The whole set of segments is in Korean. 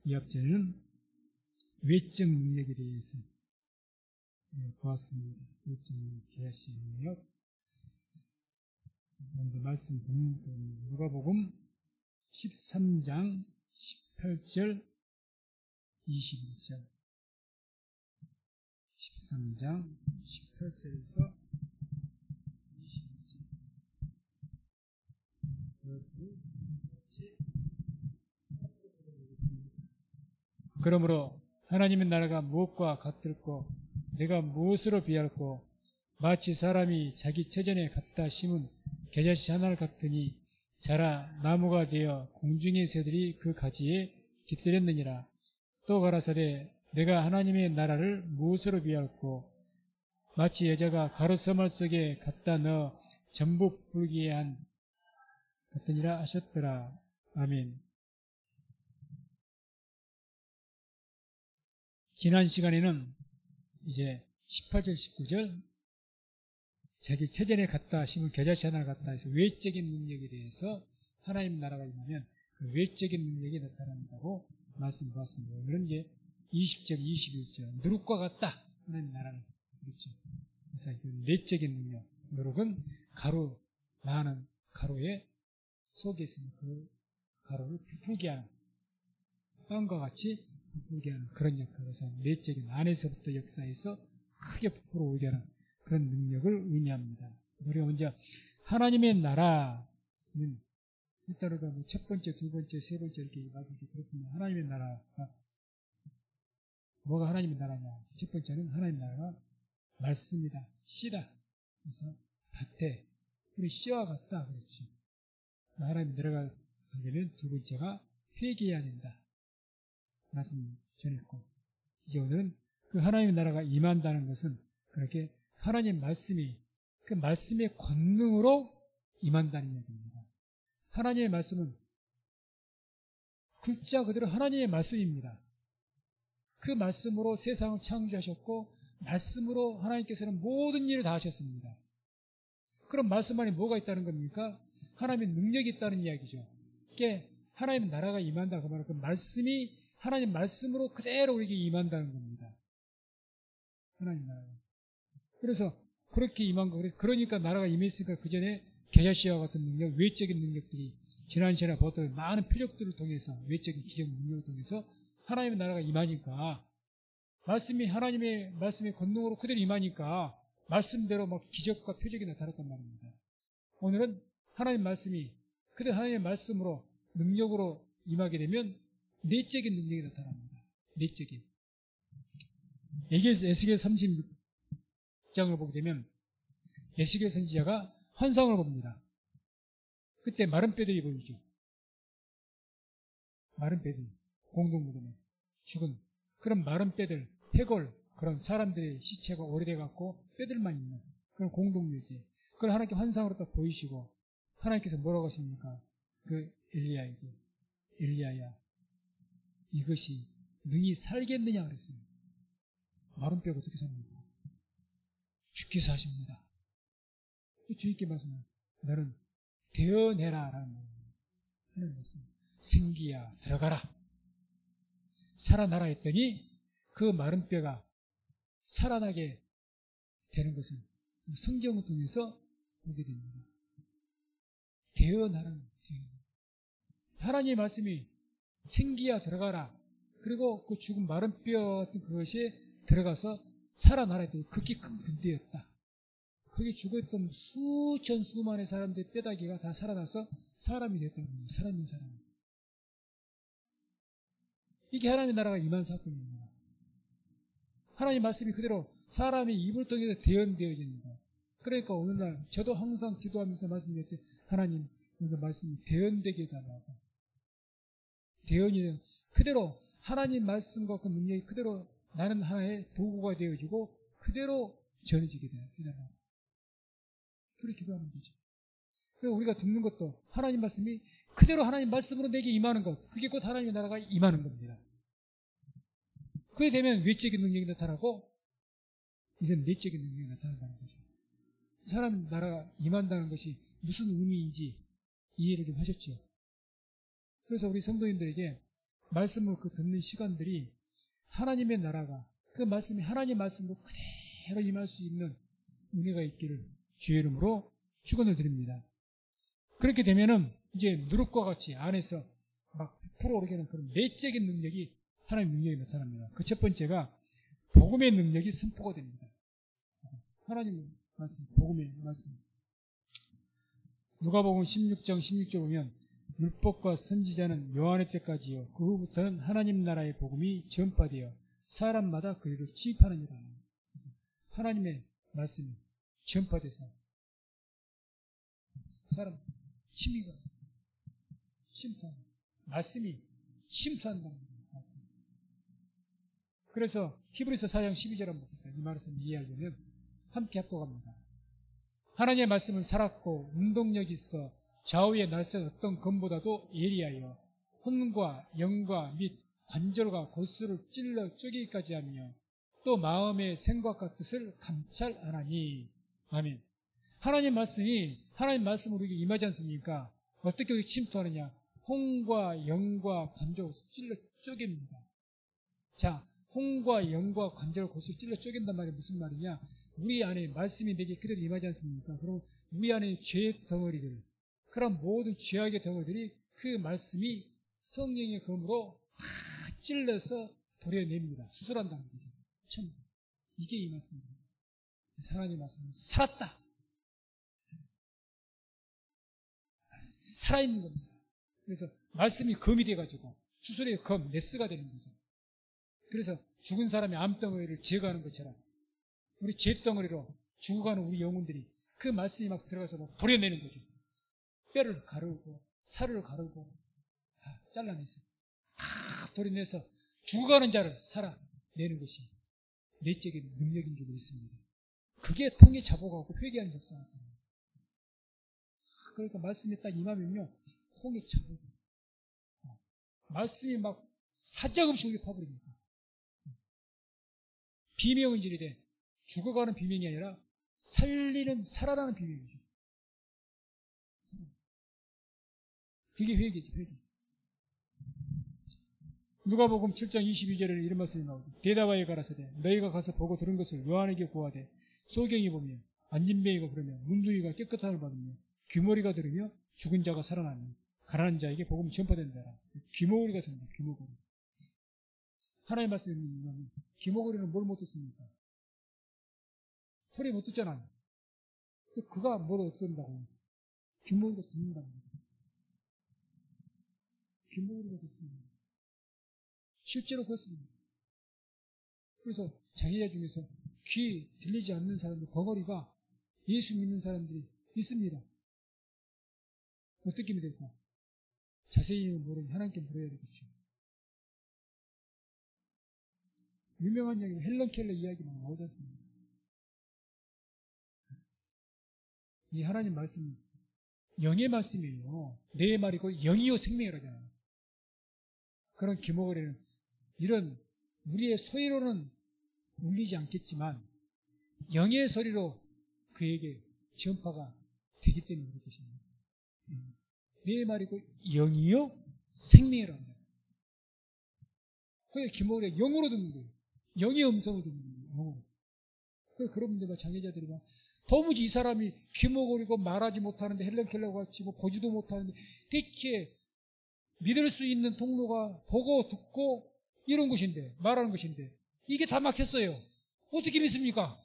이 앞전에는 외적 능력에 대해서 보았습니다. 외적 능력, 계시 능력. 먼저 말씀 본문부터 누가복음 13장 18절 21절 13장 18절에서 21절 그러므로 하나님의 나라가 무엇과 같을꼬 내가 무엇으로 비할꼬 마치 사람이 자기 처전에 갖다 심은 겨자씨 하나를 같으니 자라 나무가 되어 공중의 새들이 그 가지에 깃들였느니라. 또 가라사대 내가 하나님의 나라를 무엇으로 비할꼬 마치 여자가 가루 서말 속에 갖다 넣어 전부 불게 한 같으니라 하셨더라. 아멘. 지난 시간에는 이제 18절 19절 자기 처전에 갖다 심은 겨자씨 하나를 갖다 해서 외적인 능력에 대해서 하나님 나라가 임하면 그 외적인 능력이 나타난다고 말씀 보았습니다. 오늘은 이제 20절 21절 누룩과 같다 하나님 나라는 그렇죠. 그래서 그 내적인 능력 누룩은 가루 많은 가루의 속에 있으면 그 가루를 부풀게 하는 빵과 같이 부풀게 하는 그런 역할에서 내적인 안에서부터 역사에서 크게 부풀어 오게 하는 그런 능력을 의미합니다. 우리가 먼저 하나님의 나라는 일단 우리가 첫 번째, 두 번째, 세 번째 이렇게 말하기 그렇습니다. 하나님의 나라가 뭐가 하나님의 나라냐? 첫 번째는 하나님의 나라가 말씀이다, 씨다. 그래서 밭에 우리 씨와 같다 그렇지. 하나님 나라가 가려면 두 번째가 회개해야 된다. 말씀 전했고 이제 오늘은 그 하나님의 나라가 임한다는 것은 그렇게 하나님 말씀이 그 말씀의 권능으로 임한다는 얘기입니다. 하나님의 말씀은 글자 그대로 하나님의 말씀입니다. 그 말씀으로 세상을 창조하셨고 말씀으로 하나님께서는 모든 일을 다 하셨습니다. 그럼 말씀 안에 뭐가 있다는 겁니까? 하나님의 능력이 있다는 이야기죠. 이게 하나님의 나라가 임한다 그 말은 그 말씀이 하나님 말씀으로 그대로 우리에게 임한다는 겁니다. 하나님 나라가. 그래서 그렇게 임한 거 그러니까 나라가 임했으니까 그 전에 겨자씨와 같은 능력, 외적인 능력들이 지난 시간에 보았던 많은 표적들을 통해서 외적인 기적 능력을 통해서 하나님의 나라가 임하니까 말씀이 하나님의 말씀의 권능으로 그대로 임하니까 말씀대로 막 기적과 표적이 나타났단 말입니다. 오늘은 하나님 말씀이 그대로 하나님의 말씀으로 능력으로 임하게 되면 내적인 능력이 나타납니다. 내적인. 에스겔 36장을 보게 되면 에스겔 선지자가 환상을 봅니다. 그때 마른 뼈들이 보이죠. 마른 뼈들, 공동무덤에 죽은 그런 마른 뼈들, 해골 그런 사람들의 시체가 오래돼갖고 뼈들만 있는 그런 공동묘지. 그걸 하나님께 환상으로 딱 보이시고 하나님께서 뭐라고 하십니까? 그 엘리야에게 엘리야야 이것이 능히 살겠느냐 그랬어요. 마른 뼈가 어떻게 삽니까? 주께서 하십니다. 주님께 말씀은 너는 되어내라 라는 하는 말씀. 생기야 들어가라. 살아나라 했더니 그 마른 뼈가 살아나게 되는 것을 성경을 통해서 보게 됩니다. 되어나라는 하나님의 말씀이 생기야 들어가라. 그리고 그 죽은 마른 뼈 같은 그것이 들어가서 살아나라 했더니 극히 큰 군대였다. 거기 죽었던 수천 수만의 사람들의 뼈다귀가 다 살아나서 사람이 됐다는 겁니다. 살아있는 사람. 이게 하나님의 나라가 임한 사건입니다. 하나님 말씀이 그대로 사람의 입을 통해서 대언되어집니다. 그러니까 오늘날 저도 항상 기도하면서 말씀드릴 때 하나님 오늘 말씀이 대언되게 해달라고. 대언이 그대로 하나님 말씀과 그 능력이 그대로 나는 하나의 도구가 되어지고 그대로 전해지게 해달라고. 그렇게 기도하는 거죠. 그래서 우리가 듣는 것도 하나님 말씀이 그대로 하나님 말씀으로 내게 임하는 것. 그게 곧 하나님의 나라가 임하는 겁니다. 그게 되면 외적인 능력이 나타나고 이런 내적인 능력이 나타난다는 거죠. 사람 나라가 임한다는 것이 무슨 의미인지 이해를 좀 하셨죠. 그래서 우리 성도님들에게 말씀을 그 듣는 시간들이 하나님의 나라가 그 말씀이 하나님 말씀으로 그대로 임할 수 있는 은혜가 있기를 주의 이름으로 축원을 드립니다. 그렇게 되면은 이제 누룩과 같이 안에서 막 100% 오르게 하는 그런 내적인 능력이 하나님의 능력이 나타납니다. 그 첫 번째가 복음의 능력이 선포가 됩니다. 하나님의 말씀, 복음의 말씀. 누가복음 16장 16절 보면 율법과 선지자는 요한의 때까지요. 그 후부터는 하나님 나라의 복음이 전파되어 사람마다 그리를 침입하느니라. 하나님의 말씀이 전파돼서 사람 침입을 침투하는 말씀이 침투한다는 거예요. 말씀. 그래서 히브리서 4장 12절 한번 봅시다. 이 말씀을 이해하려면 함께 합독합니다. 하나님의 말씀은 살았고 운동력이 있어 좌우에 날선 어떤 검보다도 예리하여 혼과 영과 및 관절과 골수를 찔러 쪼개기까지 하며 또 마음의 생각과 뜻을 감찰하나니. 아멘. 하나님 말씀으로 이게 임하지 않습니까? 어떻게 침투하느냐? 혼과 영과 관절을 찔러 쪼갭니다. 자, 혼과 영과 관절을 골수를 찔러 쪼갠단 말이 무슨 말이냐? 우리 안에 말씀이 내게 그대로 임하지 않습니까? 그럼 우리 안에 죄의 덩어리들, 그런 모든 죄악의 덩어리들이 그 말씀이 성령의 검으로 다 찔러서 도려냅니다. 수술한다는 거죠. 참, 이게 이 말씀입니다. 하나님의 말씀은 살았다. 살아있는 겁니다. 그래서 말씀이 검이 돼가지고 수술의 검, 메스가 되는 거죠. 그래서 죽은 사람의 암덩어리를 제거하는 것처럼 우리 죄덩어리로 죽어가는 우리 영혼들이 그 말씀이 막 들어가서 막 도려내는 거죠. 뼈를 가르고 살을 가르고 다 잘라내서 다 도려내서 죽어가는 자를 살아내는 것이 내적인 능력인 줄 믿습니다. 그게 통에 잡아가고 회개하는 역사가 됩니다. 그러니까 말씀이 딱 임하면요 통에 잡아가고 말씀이 막 사정없이 우리 파버립니다. 비명은 이래 죽어가는 비명이 아니라 살아나는 비명이죠. 그게 회개죠, 회개. 누가복음 7장 22절에 이런 말씀이 나오죠. 대답하여 가라사대 너희가 가서 보고 들은 것을 요한에게 고하되 소경이 보며 안진뱅이가 부르며 문둥이가 깨끗함을 받으며 귀머리가 들으며 죽은 자가 살아나며 가난한 자에게 복음이 전파된다라. 귀머거리가 된다. 귀머거리. 하나님의 말씀이 있는 귀머거리는 뭘 못 듣습니까? 소리 못 듣잖아요. 그가 뭘 얻는다고? 귀머거리가 듣는다는 거예요. 귀머거리가 듣습니다. 실제로 그렇습니다. 그래서 장애자 중에서 귀 들리지 않는 사람들 벙어리가 예수 믿는 사람들이 있습니다. 어떻게 믿을까? 자세히는 모르면 하나님께 물어야 되겠죠. 유명한 이야기, 헬런 켈러 이야기가 나오지 않습니까? 이 하나님 말씀이 영의 말씀이에요. 내 말이고 영이요 생명이라잖아요. 그런 귀머거리는 이런 우리의 소리로는 울리지 않겠지만 영의 소리로 그에게 전파가 되기 때문에 그럴 것입니다. 내 말이고 영이요 생명이라는 말씀. 그게 귀머거리가 영으로 듣는 거예요. 영의 음성을 듣는 거예요. 영으로. 그런 분들 장애자들이 막 도무지 이 사람이 귀머거리고 말하지 못하는데 헬런 켈러가 같이 뭐 보지도 못하는데 대체 믿을 수 있는 통로가 보고 듣고 이런 것인데 말하는 것인데 이게 다 막혔어요. 어떻게 믿습니까?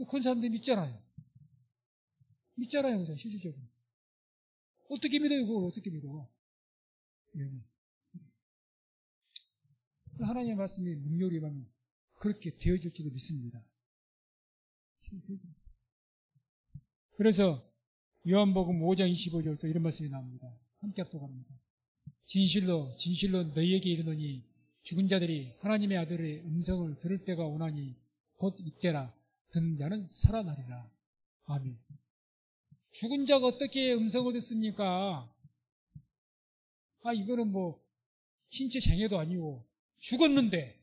그런 사람들이 믿잖아요. 믿잖아요. 실질적으로. 어떻게 믿어요? 그걸 어떻게 믿어? 하나님의 말씀이 능력이 임하면 그렇게 되어질지도 믿습니다. 그래서 요한복음 5장 25절도 이런 말씀이 나옵니다. 함께 합독합니다. 진실로 진실로 너희에게 이르노니 죽은 자들이 하나님의 아들의 음성을 들을 때가 오나니 곧 이때라. 듣는 자는 살아나리라. 아멘. 죽은 자가 어떻게 음성을 듣습니까? 이거는 뭐 신체 장애도 아니고 죽었는데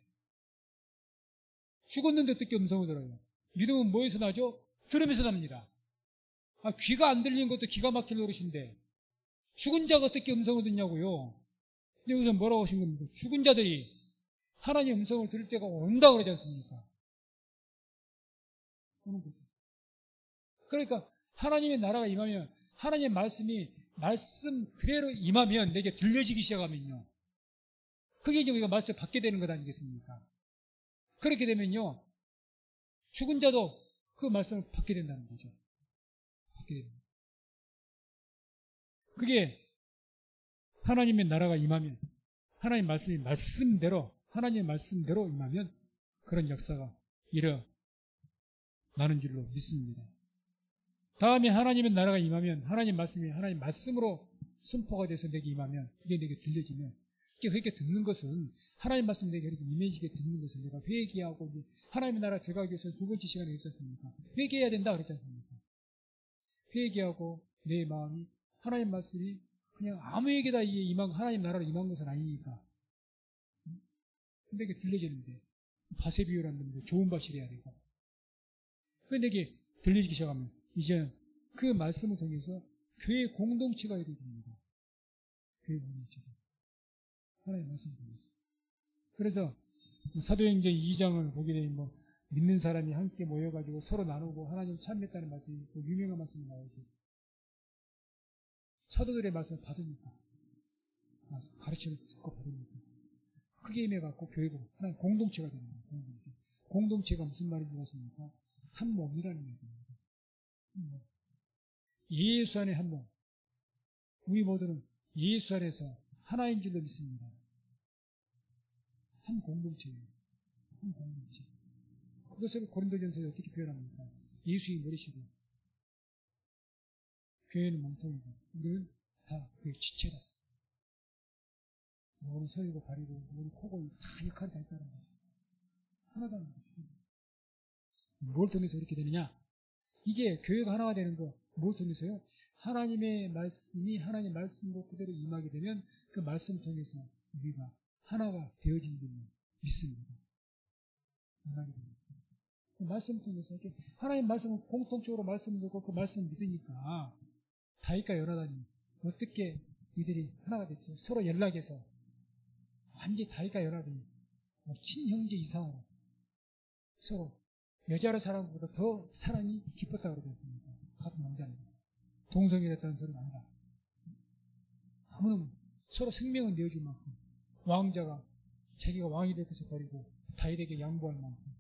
어떻게 음성을 들어요? 믿음은 뭐에서 나죠? 들으면서 납니다. 귀가 안 들리는 것도 기가 막힐 노릇인데 죽은 자가 어떻게 음성을 듣냐고요? 여기서 뭐라고 하신 겁니까? 죽은 자들이 하나님의 음성을 들을 때가 온다고 그러지 않습니까? 오는 거죠. 그러니까 하나님의 나라가 임하면, 하나님의 말씀 그대로 임하면, 내게 들려지기 시작하면요, 그게 이제 우리가 말씀을 받게 되는 것 아니겠습니까? 그렇게 되면요, 죽은 자도 그 말씀을 받게 된다는 거죠. 받게 됩니다. 그게 하나님의 나라가 임하면, 하나님의 말씀이 하나님의 말씀대로 임하면 그런 역사가 일어나는 줄로 믿습니다. 다음에 하나님의 나라가 임하면, 하나님 말씀으로 선포가 돼서 내게 임하면, 그게 내게 들려지면, 그렇게 듣는 것은, 하나님 말씀 내게 이렇게 임해지게 듣는 것은, 내가 회개하고, 하나님의 나라 들어가기 위해서 두 번째 시간에 했지 않습니까? 회개해야 된다 그랬지 않습니까? 회개하고 내 마음이 하나님 말씀이 그냥 아무에게다 하나님 나라로 임한 것은 아니니까. 근데 이게 들려지는데, 밭의 비유라는 놈인데 좋은 밭이 돼야 되고. 근데 내게 들려지기 시작하면, 이제 그 말씀을 통해서 교회 공동체가 되게 됩니다. 교회 공동체가. 하나님의 말씀을 통해서. 그래서 사도행전 2장을 보게 되면 믿는 사람이 함께 모여가지고 서로 나누고 하나님 참했다는 말씀이 유명한 말씀이 나오죠. 사도들의 말씀을 받으니까, 가르침을 듣고 받으니까 크게 임해갖고 교회가 하나님 공동체가 되는 거예요. 공동체가 무슨 말인지 아십니까? 한 몸이라는 얘기입니다. 예수 안에 한 몸. 우리 모두는 예수 안에서 하나인 줄로 믿습니다. 한 공동체예요. 한 공동체. 그것을 고린도전서에 어떻게 표현합니까? 예수의 머리시고, 교회는 몸통이고, 우리는 다 그의 지체다. 누구는 서이고 발이고, 누구는 코고, 다 역할이 다 있다는 거죠. 하나다는 거죠. 뭘 통해서 이렇게 되느냐? 이게 교회가 하나가 되는 거, 뭘 통해서요? 하나님의 하나님의 말씀으로 그대로 임하게 되면 그 말씀 통해서 우리가 하나가 되어진 줄로 믿습니다. 하나가 됩니다. 그 말씀 통해서 이렇게 하나님 말씀을 공통적으로 말씀을 듣고 그 말씀을 믿으니까 다윗과 요나단이 어떻게 이들이 하나가 됐죠? 서로 연락해서 완전히 다윗과 요나단이 친형제 이상으로 서로 여자로 사는 것보다 더 사랑이 깊었다고 그랬습니다. 같은 남자입니다. 동성이랬다는 소리가 아니라 아무는 서로 생명을 내어줄 만큼, 왕자가 자기가 왕이 될 것을 버리고 다윗에게 양보할 만큼,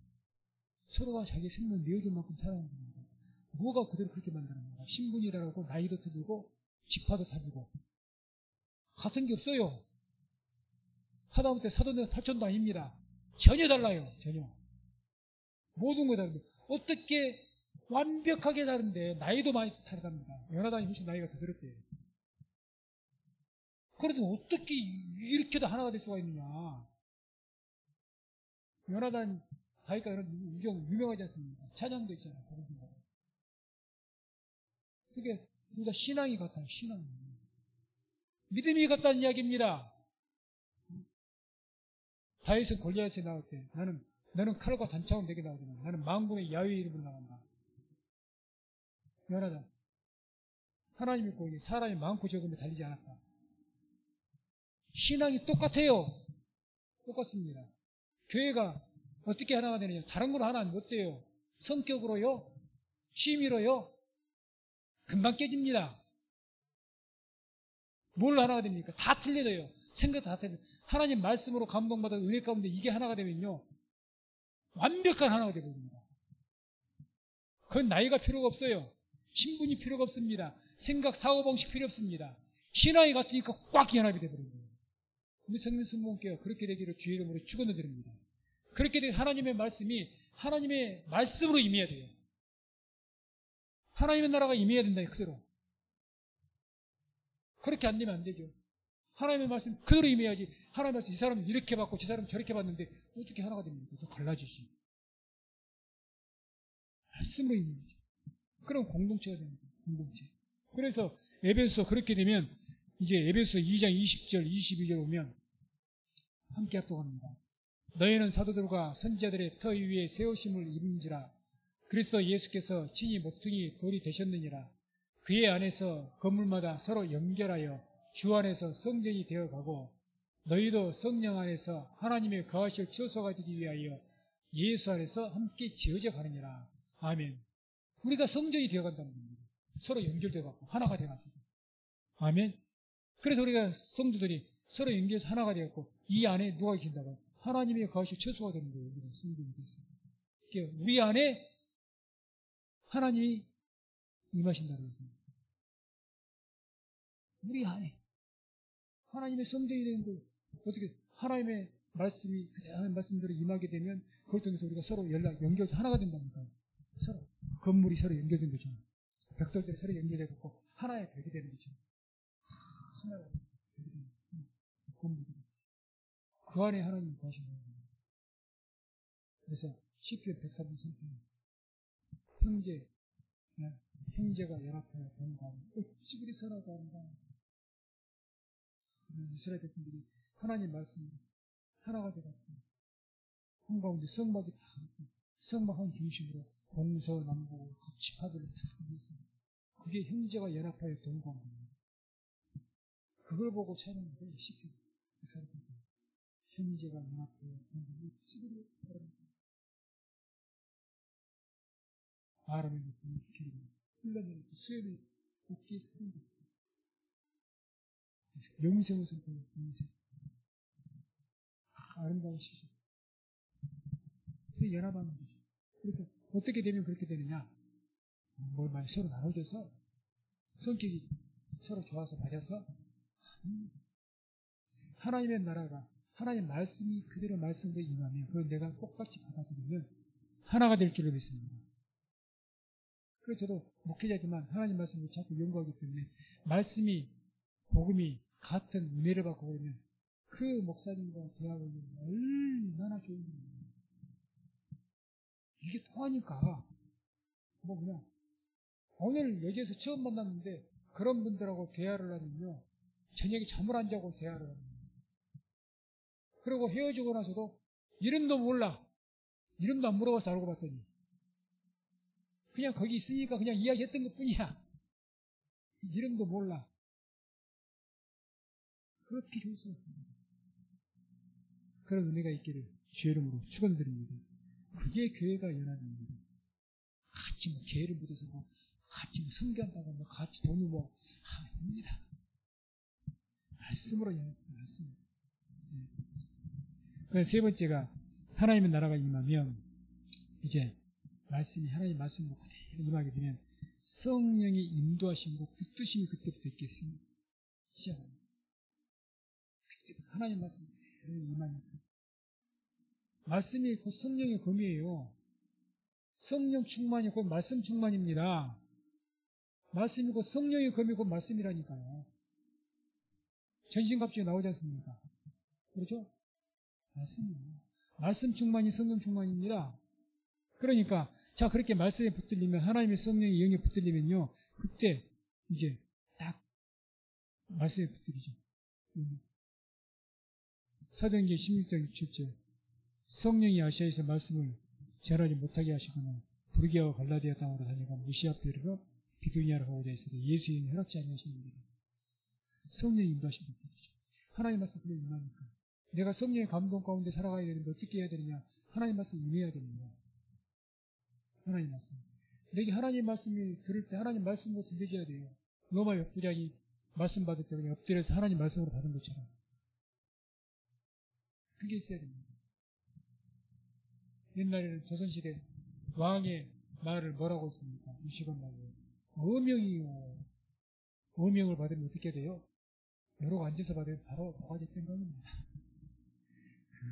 서로가 자기 생명을 내어줄 만큼 사랑하는 겁니다. 뭐가 그대로 그렇게 만드는가? 신분이라고 나이도 틀리고 지파도 틀리고 같은 게 없어요. 하다못해 사돈의 팔촌도 아닙니다. 전혀 달라요. 전혀. 모든 거 다른데 어떻게 완벽하게 다른데 나이도 많이 다르답니다. 요나단이 훨씬 나이가 더 들었대요. 그래도 어떻게 이렇게도 하나가 될 수가 있느냐. 요나단 다윗과 이런 우정 유명하지 않습니까? 찬양도 있잖아요. 그게 우리가 신앙이 같아요. 신앙이. 믿음이 같다는 이야기입니다. 다윗은 골리앗에 나올 때 너는 칼과 단창으로 내게 나오지만 나는 만군의 야훼의 이름으로 나간다. 요나단 하나님 믿고 사람이 많고 적음에 달리지 않았다. 신앙이 똑같아요. 똑같습니다. 교회가 어떻게 하나가 되느냐? 다른 걸 하나 못 돼요. 성격으로요, 취미로요, 금방 깨집니다. 뭘로 하나가 됩니까? 다 틀려져요. 생각 다 틀려요. 하나님 말씀으로 감동받아 은혜 가운데 이게 하나가 되면요, 완벽한 하나가 되거든요. 그건 나이가 필요가 없어요. 신분이 필요가 없습니다. 생각, 사고방식 필요 없습니다. 신앙이 같으니까 꽉 연합이 되버린 거예요. 우리 성민 성모님께서 그렇게 되기를 주의 이름으로 축원드립니다. 그렇게 되면 하나님의 말씀이 하나님의 말씀으로 임해야 돼요. 하나님의 나라가 임해야 된다, 그대로. 그렇게 안 되면 안 되죠. 하나님의 말씀 그대로 임해야지. 하나님의 말씀 이 사람은 이렇게 받고 저 사람은 저렇게 받는데 어떻게 하나가 됩니까? 더 갈라지지. 말씀으로 임해야죠. 그럼 공동체가 됩니다. 공동체. 그래서 에베소 그렇게 되면 이제 에베소 2장 20절 22절 오면 함께 합독합니다. 너희는 사도들과 선지자들의 터 위에 세우심을 입은지라 그리스도 예수께서 친히 모퉁이 돌이 되셨느니라. 그의 안에서 건물마다 서로 연결하여 주 안에서 성전이 되어가고 너희도 성령 안에서 하나님의 거하실 처소가 되기 위하여 예수 안에서 함께 지어져 가느니라. 아멘. 우리가 성전이 되어간다는 겁니다. 서로 연결되어갖고 하나가 되어가지고. 아멘. 그래서 우리가 성도들이 서로 연결해서 하나가 되었고 이 안에 누가 계신다고? 하나님의 거하실 처소가 되는 거예요. 우리가 성전이 되어서. 우리 안에 하나님이 임하신다는 거예요. 우리 안에 하나님의 성전이 되는 거예요. 어떻게 하나님의 말씀이 그대한 말씀대로 임하게 되면 그걸 통해서 우리가 서로 연결 하나가 된다니까요. 서로 건물이 서로 연결된 거죠. 벽돌들이 서로 연결되고 하나의 벽이 되는 거죠. 하나의 벽이 되는 건물이. 그 안에 하나님이 거하시는 거예요. 그래서 시편 103편 3편 형제가 연합하여 동거하며 어찌 그리 선하고 아름다운가. 이스라엘 백성들이 하나님 말씀으로 하나가 되었고 한가운데 성막이 다 있고 성막 한 중심으로 동서남북 각 지파들을 다 있습니다. 그게 형제가 연합하여 동거한 겁니다. 그걸 보고 찬양한 거예요. 시편 103편 형제가 연합하여 동거하며 어찌 그리 아름다운가. 바람에 높은 길이 흘러내려서 수염이 어깨에 서는 것. 명성을 선포해요. 명성. 아름다운 시죠. 연합하는 거죠. 그래서 어떻게 되면 그렇게 되느냐? 서로 나눠져서 성격이 서로 좋아서 맞아서 하나님의 나라가 하나님 말씀이 그대로 말씀으로 임하면 그걸 내가 똑같이 받아들이면 하나가 될 줄로 믿습니다. 그래서 저도 목회자지만 하나님 말씀을 자꾸 연구하기 때문에 말씀이 복음이 같은 은혜를 받고 그러면 그 목사님과 대화하면 얼마나 좋은 일이에요. 이게 통하니까 그냥 오늘 여기에서 처음 만났는데 그런 분들하고 대화를 하면요 저녁에 잠을 안 자고 대화를 합니다. 그리고 헤어지고 나서도 이름도 몰라. 이름도 안 물어봐서 알고 봤더니 그냥 거기 있으니까 그냥 이야기했던 것뿐이야. 이름도 몰라. 그렇게 좋을 수 없습니다. 그런 은혜가 있기를 주의 이름으로 축원드립니다. 그게 교회가 연합입니다. 같이 교회를 묻어서 같이 성교한다고 같이 돈을 합니다. 말씀으로 연합합니다. 말씀. 네. 세 번째가 하나님의 나라가 임하면 이제 말씀이 하나님 말씀으로 그대로 임하게 되면 성령이 인도하심으로 붙드심이 그때부터 있게 시작합니다. 하나님 말씀이 그대로 임하니까 말씀이 곧 성령의 검이에요. 성령 충만이 곧 말씀 충만입니다. 말씀이 곧 성령의 검이 곧 말씀이라니까요. 전신갑주에 나오지 않습니까? 그렇죠? 말씀이에요. 말씀 충만이 성령 충만입니다. 그러니까 자 그렇게 말씀에 붙들리면 하나님의 성령의 영에 붙들리면요 그때 이제 딱 말씀에 붙들리죠. 사도행전 16장 7절 성령이 아시아에서 말씀을 전하지 못하게 하시거나 부르기아와 갈라디아 땅으로 다니고 무시아 베르가 비두니아로 가고자 했으되 예수의 영이 허락지 아니하시는 분이다. 성령이 인도하신 분이죠. 하나님 말씀 그대로 임하니까 내가 성령의 감동 가운데 살아가야 되는데 어떻게 해야 되느냐? 하나님 말씀을 임해야 됩니다. 하나님 말씀. 내게 하나님 말씀이 들을 때 하나님 말씀으로 들려줘야 돼요. 로마 역부장이 말씀 받을 때 그냥 엎드려서 하나님 말씀으로 받은 것처럼. 그게 있어야 됩니다. 옛날에는 조선시대 왕의 말을 뭐라고 했습니까? 유시건 말로. 어명이요. 어명을 받으면 어떻게 돼요? 여러 앉아서 받으면 바로 도가지 땡강입니다.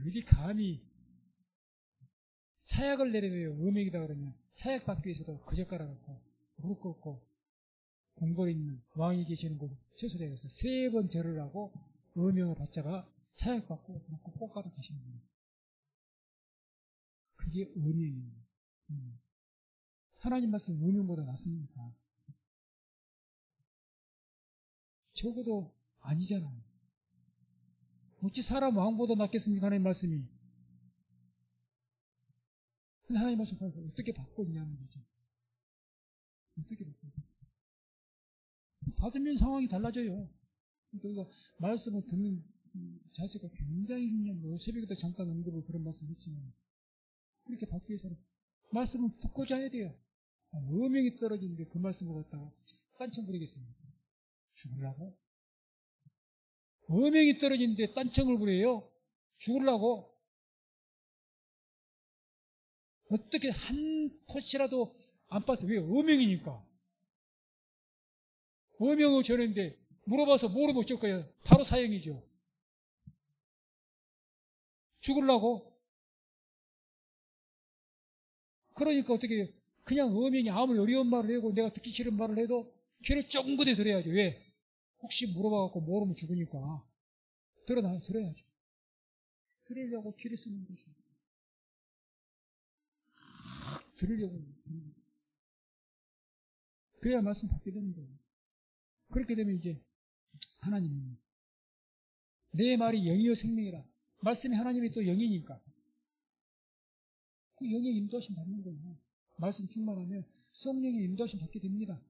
그게 감히 사약을 내려내요. 어명이다 그러면 사약 받기 위해서도 그저 깔아놓고 무릎 꿇고 궁궐에 있는 왕이 계시는 곳 처소에 가서 3번 절을 하고 어명을 받자가 사약 받고 꼭 가득 하시는 거예요. 그게 어명이에요. 하나님 말씀 어명보다 낫습니까? 적어도 아니잖아요. 어찌 사람 왕보다 낫겠습니까? 하나님 말씀이. 근데 하나님 말씀 어떻게 받고 있냐는 거죠. 어떻게 받고 있냐. 받으면 상황이 달라져요. 그러니까 말씀을 듣는 자세가 굉장히 중요한 뭐 새벽에도 잠깐 언급을 그런 말씀 했지만 그렇게 받기 위해서는 말씀을 듣고 자야 돼요. 어명이 떨어지는데 그 말씀을 갖다가 딴청 부리겠습니까? 죽으려고? 어명이 떨어지는데 딴청을 부려요? 죽으려고? 어떻게 한 토치라도 안 빠져? 왜? 어명이니까. 어명을 전했는데 물어봐서 모르면 어쩔 거예요? 바로 사형이죠. 죽으려고? 그러니까 어떻게 해요? 그냥 어명이 아무리 어려운 말을 해고 내가 듣기 싫은 말을 해도 귀를 쫑긋에 들어야죠. 왜? 혹시 물어봐갖고 모르면 죽으니까. 들어야죠. 들으려고 귀를 쓰는 거죠. 들으려고. 그래야 말씀 받게 되는 거예요. 그렇게 되면 이제 하나님이 내 말이 영이요 생명이라. 말씀이 하나님이 또 영이니까. 그 영의 인도하심 받는 거예요. 말씀 충만하면 성령의 인도하심 받게 됩니다.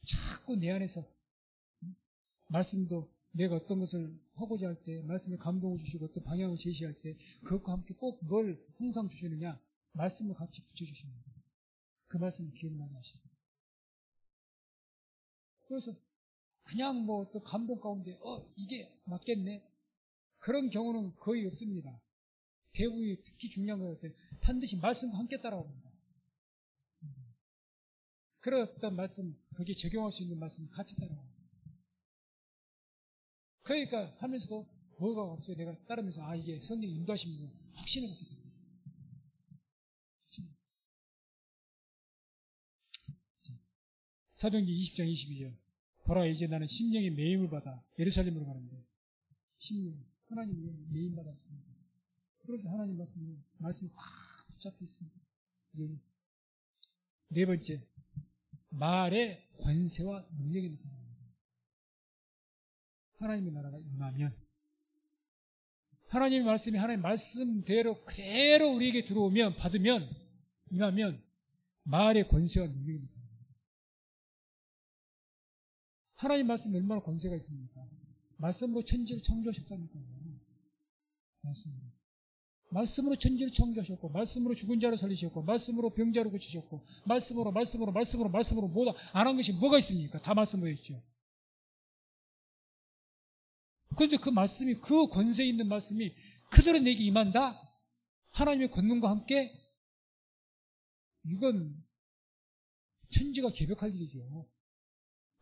자꾸 내 안에서 말씀도 내가 어떤 것을 하고자 할 때 말씀에 감동을 주시고 또 방향을 제시할 때 그것과 함께 꼭 뭘 항상 주시느냐 말씀을 같이 붙여주십니다. 그 말씀을 기억나게 하십니다. 그래서 그냥 뭐 또 감동 가운데 이게 맞겠네 그런 경우는 거의 없습니다. 대부분이 특히 중요한 것 같아요. 반드시 말씀과 함께 따라옵니다. 그런 어떤 말씀 거기에 적용할 수 있는 말씀 같이 따라옵니다. 그러니까 하면서도 뭐가 없어요. 내가 따르면서 이게 성령 인도하시면 확신을 갖게 됩니다. 사도행전 20장 22절 보라 이제 나는 심령의 매임을 받아 예루살렘으로 가는데 심령 하나님의 매임 받았습니다. 그래서 하나님 말씀이 확 붙잡혀 있습니다. 네 번째 말의 권세와 능력이 나타납니다. 하나님의 나라가 임하면 하나님의 말씀이 하나님의 말씀대로 그대로 우리에게 들어오면 받으면 임하면 말의 권세와 능력이 나타납니다. 하나님 말씀이 얼마나 권세가 있습니까? 말씀으로 천지를 창조하셨다니까요. 말씀으로 천지를 창조하셨고 말씀으로 죽은 자를 살리셨고 말씀으로 병자를 고치셨고 말씀으로 뭐다 안 한 것이 뭐가 있습니까? 다 말씀으로 했죠. 그런데 그 말씀이 그 권세 있는 말씀이 그대로 내게 임한다? 하나님의 권능과 함께 이건 천지가 개벽할 일이죠.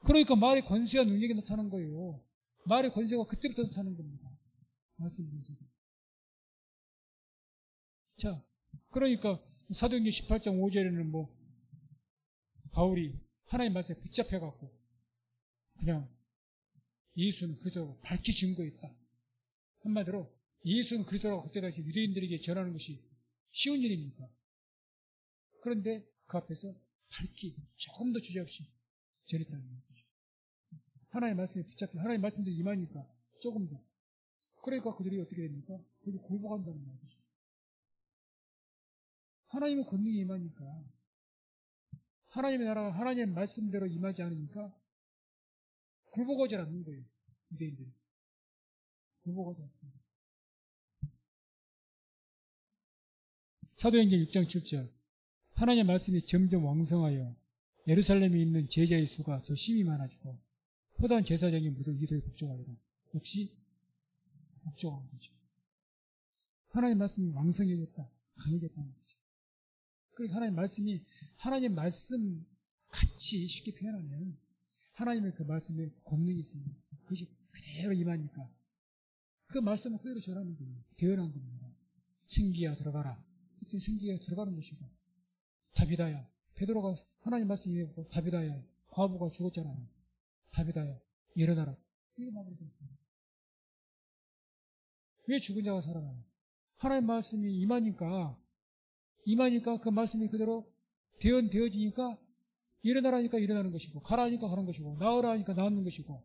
그러니까 말의 권세와 능력이 나타나는 거예요. 말의 권세가 그때부터 나타나는 겁니다. 말씀 권세가. 자, 그러니까 사도행전 18장 5절에는 바울이 하나님 말씀에 붙잡혀갖고 그냥 예수는 그리스도라고 밝히 증거했다. 한마디로 예수는 그리스도라고 그때 당시 유대인들에게 전하는 것이 쉬운 일입니까? 그런데 그 앞에서 밝히 조금 더 주저없이 전했다는 거죠. 하나님의 말씀에 붙잡혀 하나님의 말씀대로 임하니까 조금 더. 그러니까 그들이 어떻게 됩니까? 그들이 굴복한다는 거죠. 하나님의 권능이 임하니까 하나님의 나라가 하나님의 말씀대로 임하지 않으니까 굴복하지 않는 거예요. 유대인들이. 굴복하지 않습니다. 사도행전 6장 7절 하나님의 말씀이 점점 왕성하여 예루살렘에 있는 제자의 수가 더 심히 많아지고 포도한 제사장이 모두 이들을 복종하리라. 역시 복종한 거죠. 하나님의 말씀이 왕성해졌다. 강해졌다는 거죠. 그러니까 하나님의 말씀이 하나님의 말씀 같이 쉽게 표현하면 하나님의 그 말씀에 권능이 있습니다. 그것이 그대로 임하니까 그 말씀을 그대로 전하는 거예요. 대언한 겁니다. 생기야 들어가라. 그때 생기야 들어가는 것이고 다비다야 베드로가 하나님 말씀 이해하고 다비다야 과부가 죽었잖아요. 다비다야 일어나라. 이게 마무리됐습니다. 왜 죽은 자가 살아나요? 하나님 말씀이 임하니까 그 말씀이 그대로 대언되어지니까 일어나라니까 일어나는 것이고 가라 하니까 가는 것이고 나으라 하니까 나오는 것이고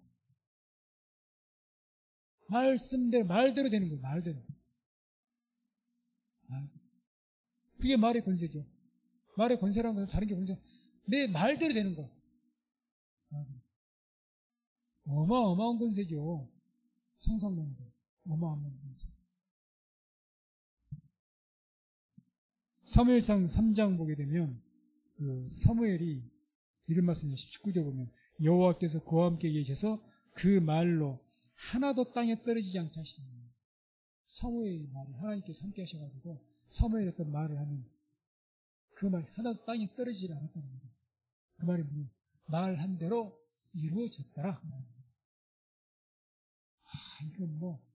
말대로 되는 거예요. 말대로. 그게 말의 권세죠. 말의 권세라는 것은 다른 게 뭔지 내 말대로 되는 거. 어마어마한 권세죠. 상상만 해도. 어마어마한 거죠. 사무엘상 3장 보게 되면 그 사무엘이 이런 말씀이에요. 19절 보면 여호와께서 그와 함께 계셔서 그 말로 하나도 땅에 떨어지지 않게 하시는 거예요. 사무엘의 말이 하나님께서 함께 하셔가지고 사무엘이 어떤 말을 하면 그 말 하나도 땅에 떨어지지 않았다는 거예요. 그 말이 뭐예요? 말한 대로 이루어졌더라. 이건 뭐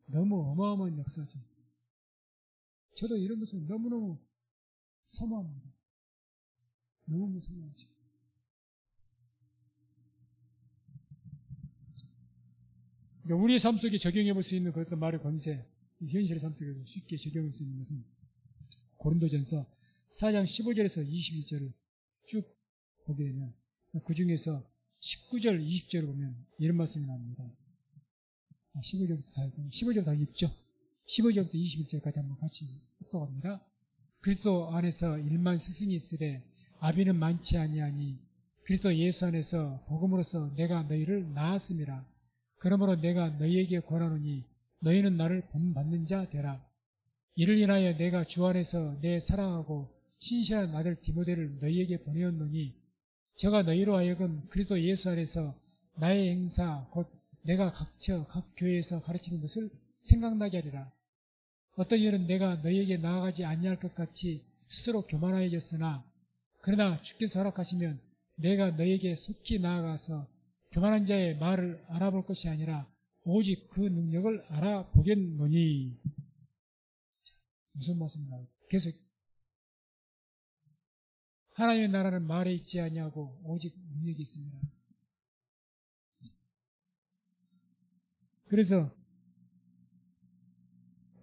너무 어마어마한 역사죠. 저도 이런 것을 너무너무 사모합니다. 너무 사모하죠. 그러니까 우리의 삶 속에 적용해 볼 수 있는 그런 말의 권세, 현실의 삶 속에 쉽게 적용할 수 있는 것은 고린도전서 4장 15절에서 21절을 쭉 보게 되면 그 중에서 19절, 20절을 보면 이런 말씀이 나옵니다. 15절부터 다 읽죠. 15절부터 21절까지 한번 같이 묵독합니다. 그리스도 안에서 1만 스승이 있으되 아비는 많지 아니하니 그리스도 예수 안에서 복음으로써 내가 너희를 낳았음이라. 그러므로 내가 너희에게 권하노니 너희는 나를 본받는 자 되라. 이를 인하여 내가 주 안에서 내 사랑하고 신실한 아들 디모데를 너희에게 보내었노니 저가 너희로 하여금 그리스도 예수 안에서 나의 행사 곧 내가 각처 각 교회에서 가르치는 것을 생각나게 하리라. 어떤 이들은 내가 너희에게 나아가지 아니할 것 같이 스스로 교만하여졌으나 그러나 주께서 허락하시면 내가 너희에게 속히 나아가서 교만한 자의 말을 알아볼 것이 아니라 오직 그 능력을 알아보겠노니. 무슨 말씀인가요? 계속 하나님의 나라는 말에 있지 아니하고 오직 능력이 있습니다. 그래서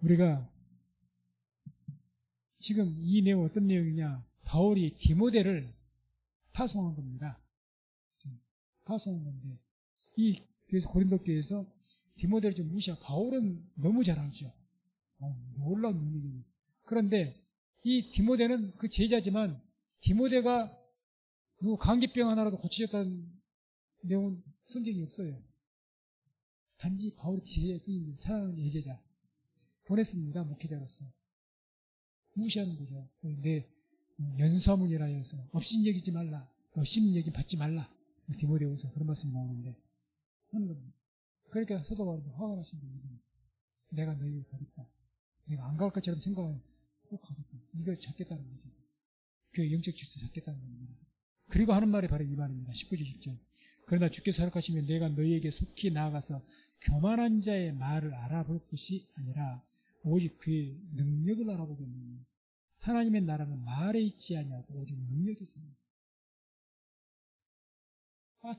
우리가 지금 이 내용 어떤 내용이냐? 바울이 디모데를 파송한 겁니다. 파송한 건데 그래서 고린도 교회에서 디모데를 좀 무시하고 바울은 너무 잘 알죠. 놀라운 능력입니다. 그런데 이 디모데는 그 제자지만 디모데가 누구 감기병 하나라도 고치셨다는 내용은 성경이 없어요. 단지 바울이 사랑하는 예제자 보냈습니다. 목회자로서. 무시하는 거죠. 내 연서문이라 해서 업신여기지 말라. 업신여기 받지 말라. 디모데후서 그런 말씀이 나오는데 하는 겁니다. 그러니까 사도 바울이 화가 나신 거예요. 내가 너희를 가겠다. 내가 안 갈 것처럼 생각하면 꼭 가겠어. 이걸 잡겠다는 거죠. 그 영적 질서 잡겠다는 겁니다. 그리고 하는 말이 바로 이 말입니다. 19절 10절. 그러나 주께서 허락하시면 내가 너희에게 속히 나아가서 교만한 자의 말을 알아볼 것이 아니라 오직 그의 능력을 알아보겠느니 하나님의 나라는 말에 있지 아니하고 오직 능력이 있습니다.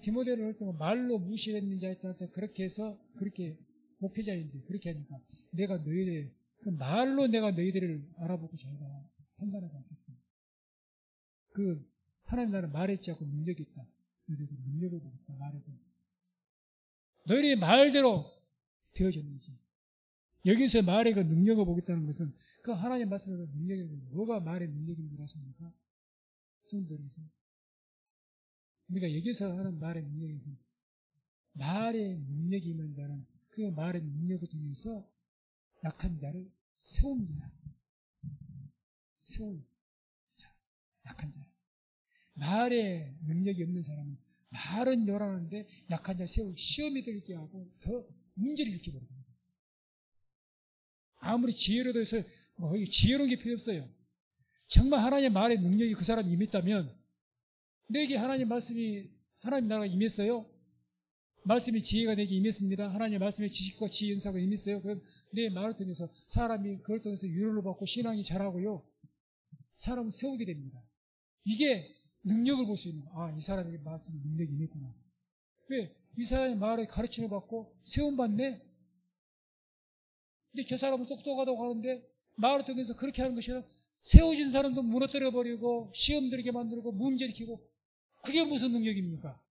디모데를 할 때 말로 무시했는 자한테 그렇게 해서 그렇게 목회자인데 그렇게 하니까 내가 너희들 그 말로 내가 너희들을 알아보고 자기가 판단하지 않겠다. 그 하나님 나라는 말에 있지 않고 능력이 있다. 너희들 능력을 보겠다. 말에도 너희들의 말대로 되어졌는지 여기서 말의 그 능력을 보겠다는 것은 그 하나님 말씀의 능력이 뭐가 말의 능력인 줄 아십니까? 성도들에서 우리가 여기서 하는 말의 능력에서 말의 능력이 있는 자는 그 말의 능력을 통해서 약한 자를 세웁니다. 자, 약한 자. 말의 능력이 없는 사람은 말은 요란한데 약한 자 세우고 시험이 들게 하고 더 문제를 일으켜버립니다. 아무리 지혜로도 해서 지혜로운 게 필요 없어요. 정말 하나님의 말의 능력이 그 사람이 임했다면 내게 하나님 말씀이 하나님 나라가 임했어요. 말씀이 지혜가 내게 임했습니다. 하나님의 말씀의 지식과 지혜 은사가 임했어요. 그럼 내 말을 통해서 사람이 그걸 통해서 위로를 받고 신앙이 자라고요. 사람을 세우게 됩니다. 이게 능력을 볼 수 있는 이 사람에게 말씀에 능력이 임했구나. 왜? 이 사람의 말에 가르침을 받고 세움받네? 근데 저 사람은 똑똑하다고 하는데 말을 통해서 그렇게 하는 것이 아니라 세워진 사람도 무너뜨려버리고 시험 들게 만들고 문제 일으키고 그게 무슨 능력입니까?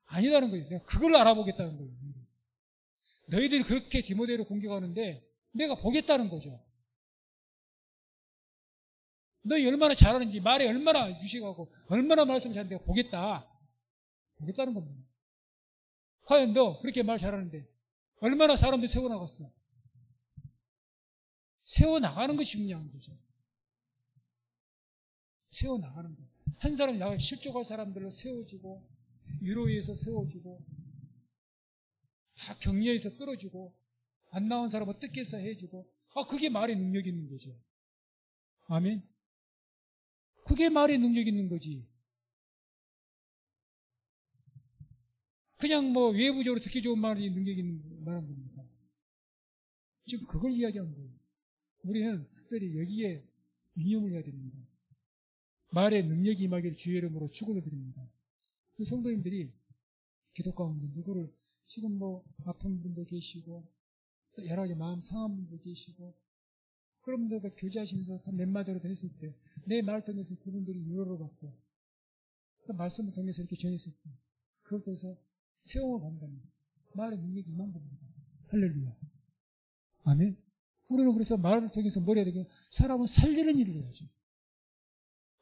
아니라는 거예요. 내가 그걸 알아보겠다는 거예요. 너희들이 그렇게 디모데를 공격하는데 내가 보겠다는 거죠. 너희 얼마나 잘하는지 말에 얼마나 유식하고 얼마나 말씀을 잘하는지 내가 보겠다는 겁니다. 과연 너 그렇게 말 잘하는데 얼마나 사람들 세워나갔어. 세워나가는 것이 중요한 거죠. 세워나가는 거. 한 사람이 나가 실족할 사람들로 세워지고, 위로에서 세워지고, 격려해서 끌어주고, 안 나온 사람 어떻게 해서 해주고, 그게 말의 능력이 있는 거죠. 아멘? 그게 말의 능력이 있는 거지. 그냥 뭐 외부적으로 듣기 좋은 말이 능력이 있는 말한 겁니다. 지금 그걸 이야기한 거예요. 우리는 특별히 여기에 인용을 해야 됩니다. 말의 능력이 임하기를 주의 이름으로 축원을 드립니다. 그 성도님들이 기도 가운데 누구를 지금 뭐 아픈 분도 계시고 또 여러 가지 마음 상한 분도 계시고 그런 분들과 교제하시면서 몇 마디라도 했을 때 내 말 통해서 그분들이 위로를 받고 또 말씀을 통해서 이렇게 전했을 때 그것에서 세움을 받는다면 말의 능력이 임한 겁니다. 할렐루야. 아멘. 우리는 그래서 말을 통해서 뭘 해야 되겠냐? 사람은 살리는 일을 해야죠.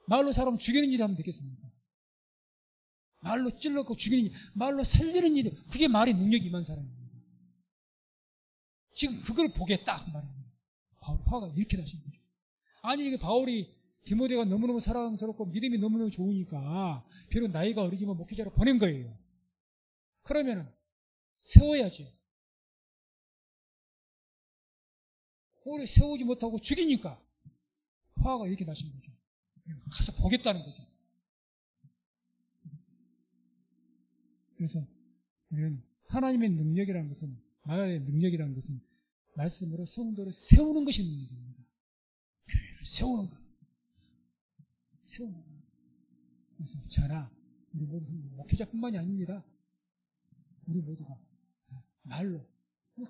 말로 사람 죽이는 일을 하면 되겠습니까? 말로 찔러고 죽이는 일, 말로 살리는 일, 그게 말의 능력이 임한 사람입니다. 지금 그걸 보겠다 그 말입니다. 바울 화가 이렇게 나신 거죠. 아니 이게 바울이 디모데가 너무너무 사랑스럽고 믿음이 너무너무 좋으니까 비록 나이가 어리지만 목회자로 보낸 거예요. 그러면은 세워야죠. 오래 세우지 못하고 죽이니까 화가 이렇게 나신 거죠. 가서 보겠다는 거죠. 그래서 우리는 하나님의 능력이라는 것은, 말의 능력이라는 것은 말씀으로 성도를 세우는 것이 능력입니다. 교회를 세우는 것. 세우는 것. 그래서 저나 우리 모두 목회자뿐만이 아닙니다. 우리 모두가 말로,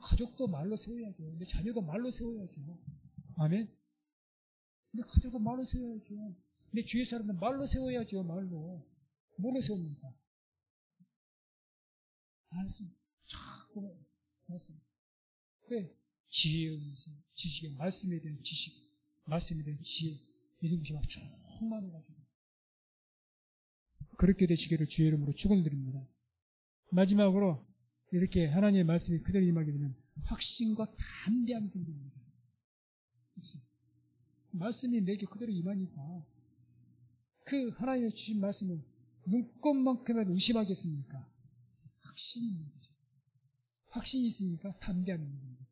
가족도 말로 세워야죠. 내 자녀도 말로 세워야죠. 아멘. 내 가족도 말로 세워야죠. 내 주위 사람들 말로 세워야죠. 말로. 뭘로 세웁니까? 말씀. 자꾸 말씀. 그래. 지혜의 지식의 말씀에 대한 지식, 말씀에 대한 지혜, 이런 것이 막 충만해가지고. 그렇게 되시기를 주의 이름으로 축원드립니다. 마지막으로 이렇게 하나님의 말씀이 그대로 임하게 되면 확신과 담대함이 생깁니다. 말씀이 내게 그대로 임하니까 그 하나님의 주신 말씀을 눈꽃만큼이라도 의심하겠습니까? 확신이 있는 거죠. 확신이 있으니까 담대함이 있는 겁니다.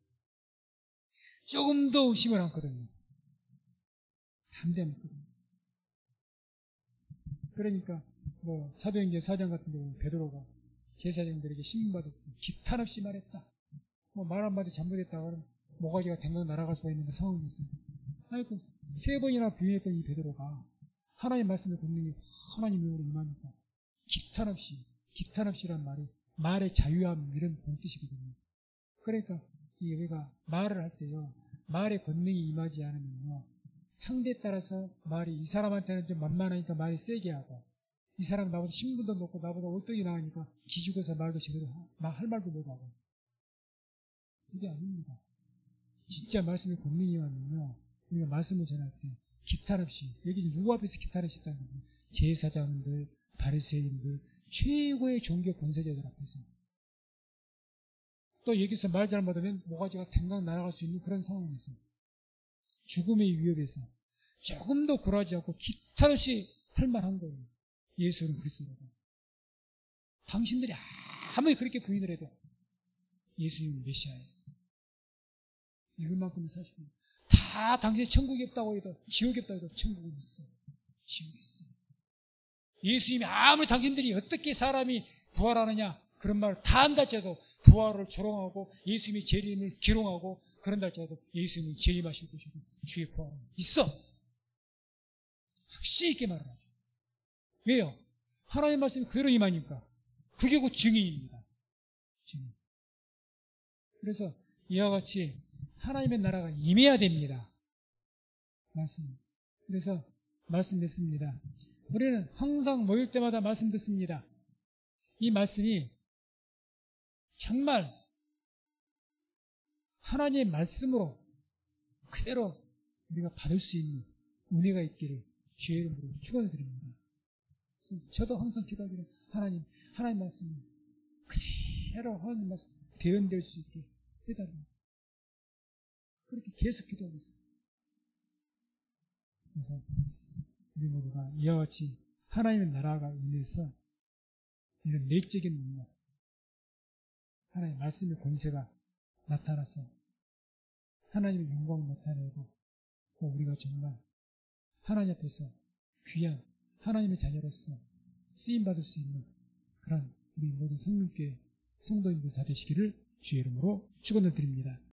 조금 더 의심을 않거든요. 담대함이 있거든요. 그러니까 뭐 사도행전 4장 같은 경우는 베드로가 제사장들에게 신문받았고 기탄 없이 말했다. 뭐 말 한마디 잘못했다 그러면 모가지가 댕강 날아갈 수가 있는 상황이 있어요. 아이고 3번이나 부인했던 이 베드로가 하나님 말씀을 듣는 게 하나님 이름으로 임하니까 기탄 없이란 말이 말의 자유함 이런 본뜻이거든요. 그러니까 우리가 말을 할 때요, 말의 권능이 임하지 않으면요, 상대에 따라서 말이 이 사람한테는 좀 만만하니까 말이 세게 하고, 이 사람 나보다 신분도 높고 나보다 월등히 나으니까 기죽어서 말도 제대로 할 말도 못하고. 이게 아닙니다. 진짜 말씀의 권능이 임하면요, 우리가 말씀을 전할 때 기탄 없이, 여기 누구 앞에서 기탄 없이 있다는 거예요? 제사장들, 바리새인들, 최고의 종교 권세자들 앞에서. 또 여기서 말 잘못하면 모가지가 댕강 날아갈 수 있는 그런 상황에서, 죽음의 위협에서 조금 더 굴하지 않고 기탄 없이 할 만한 거예요. 예수는 그리스도라고. 당신들이 아무리 그렇게 부인을 해도 예수님은 메시아예요. 이것만큼은 사실입니다. 다 당신이 천국이 없다고 해도, 지옥이 없다고 해도 천국은 있어. 지옥이 있어. 예수님이 아무리 당신들이 어떻게 사람이 부활하느냐 그런 말을 다 한다 할지라도 부활을 조롱하고 예수님의 재림을 기롱하고 그런다 할지라도 예수님은 재림하실 것이고 주의 부활은 있어. 확실히 있게 말을 하죠. 왜요? 하나님의 말씀이 그대로 임하니까. 그게 곧 증인입니다. 증인. 그래서 이와 같이 하나님의 나라가 임해야 됩니다. 말씀. 그래서 말씀 듣습니다. 우리는 항상 모일 때마다 말씀 듣습니다. 이 말씀이 정말 하나님의 말씀으로 그대로 우리가 받을 수 있는 은혜가 있기를 주의 이름으로 축원을 드립니다. 저도 항상 기도하기를 하나님 말씀이 그대로 하나님 말씀 대언될 수 있게 해달라고. 그렇게 계속 기도하고 있습니다. 그래서 우리 모두가 이와 같이 하나님의 나라가 인해서 이런 내적인 능력, 하나님의 말씀의 권세가 나타나서 하나님의 영광을 나타내고 또 우리가 정말 하나님 앞에서 귀한 하나님의 자녀로서 쓰임받을 수 있는 그런 우리 모든 성민교회 성도인들 다 되시기를 주의 이름으로 축원을 드립니다.